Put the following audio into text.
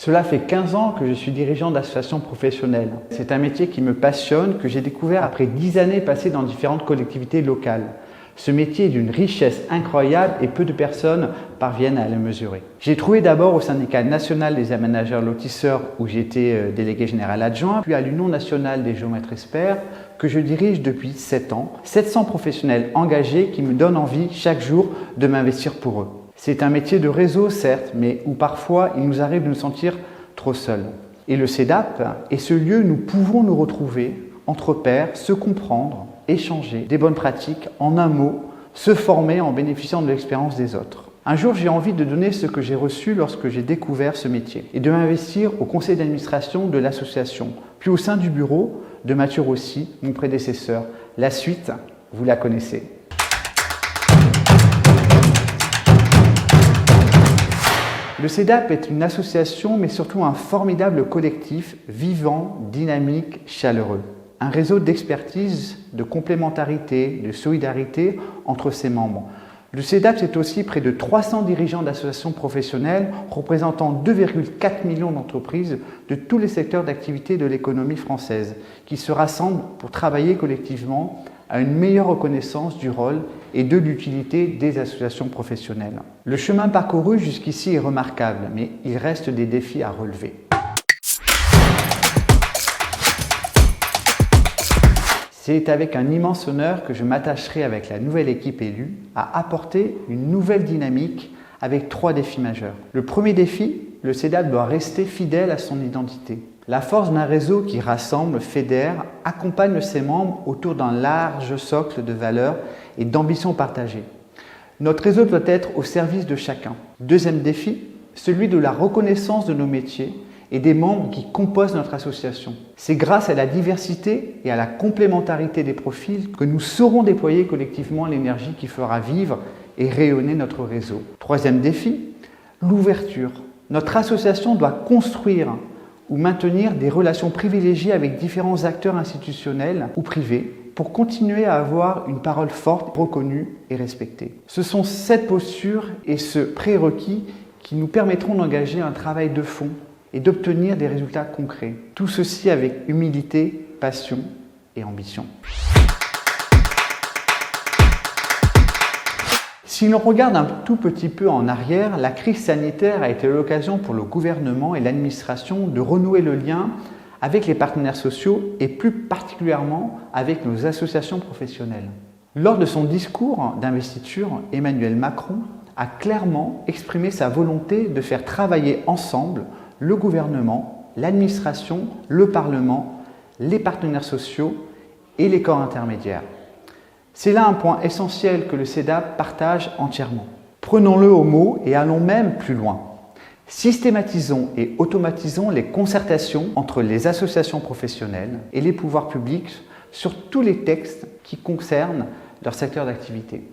Cela fait 15 ans que je suis dirigeant d'associations professionnelles. C'est un métier qui me passionne, que j'ai découvert après 10 années passées dans différentes collectivités locales. Ce métier est d'une richesse incroyable et peu de personnes parviennent à le mesurer. J'ai trouvé d'abord au syndicat national des aménageurs lotisseurs où j'étais délégué général adjoint, puis à l'Union nationale des géomètres experts que je dirige depuis 7 ans. 700 professionnels engagés qui me donnent envie chaque jour de m'investir pour eux. C'est un métier de réseau certes, mais où parfois il nous arrive de nous sentir trop seuls. Et le CEDAP est ce lieu où nous pouvons nous retrouver entre pairs, se comprendre, échanger des bonnes pratiques, en un mot, se former en bénéficiant de l'expérience des autres. Un jour, j'ai envie de donner ce que j'ai reçu lorsque j'ai découvert ce métier et de m'investir au conseil d'administration de l'association, puis au sein du bureau de Mathieu Rossi, mon prédécesseur. La suite, vous la connaissez. Le CEDAP est une association, mais surtout un formidable collectif, vivant, dynamique, chaleureux. Un réseau d'expertise, de complémentarité, de solidarité entre ses membres. Le CEDAP, c'est aussi près de 300 dirigeants d'associations professionnelles représentant 2,4 millions d'entreprises de tous les secteurs d'activité de l'économie française qui se rassemblent pour travailler collectivement à une meilleure reconnaissance du rôle et de l'utilité des associations professionnelles. Le chemin parcouru jusqu'ici est remarquable, mais il reste des défis à relever. C'est avec un immense honneur que je m'attacherai avec la nouvelle équipe élue à apporter une nouvelle dynamique avec 3 défis majeurs. Le premier défi, le CEDAP doit rester fidèle à son identité. La force d'un réseau qui rassemble, fédère, accompagne ses membres autour d'un large socle de valeurs et d'ambitions partagées. Notre réseau doit être au service de chacun. Deuxième défi, celui de la reconnaissance de nos métiers et des membres qui composent notre association. C'est grâce à la diversité et à la complémentarité des profils que nous saurons déployer collectivement l'énergie qui fera vivre et rayonner notre réseau. Troisième défi, l'ouverture. Notre association doit construire ou maintenir des relations privilégiées avec différents acteurs institutionnels ou privés pour continuer à avoir une parole forte, reconnue et respectée. Ce sont cette posture et ce prérequis qui nous permettront d'engager un travail de fond et d'obtenir des résultats concrets. Tout ceci avec humilité, passion et ambition. Si l'on regarde un tout petit peu en arrière, la crise sanitaire a été l'occasion pour le gouvernement et l'administration de renouer le lien avec les partenaires sociaux et plus particulièrement avec nos associations professionnelles. Lors de son discours d'investiture, Emmanuel Macron a clairement exprimé sa volonté de faire travailler ensemble le gouvernement, l'administration, le Parlement, les partenaires sociaux et les corps intermédiaires. C'est là un point essentiel que le CEDAP partage entièrement. Prenons-le au mot et allons même plus loin. Systématisons et automatisons les concertations entre les associations professionnelles et les pouvoirs publics sur tous les textes qui concernent leur secteur d'activité.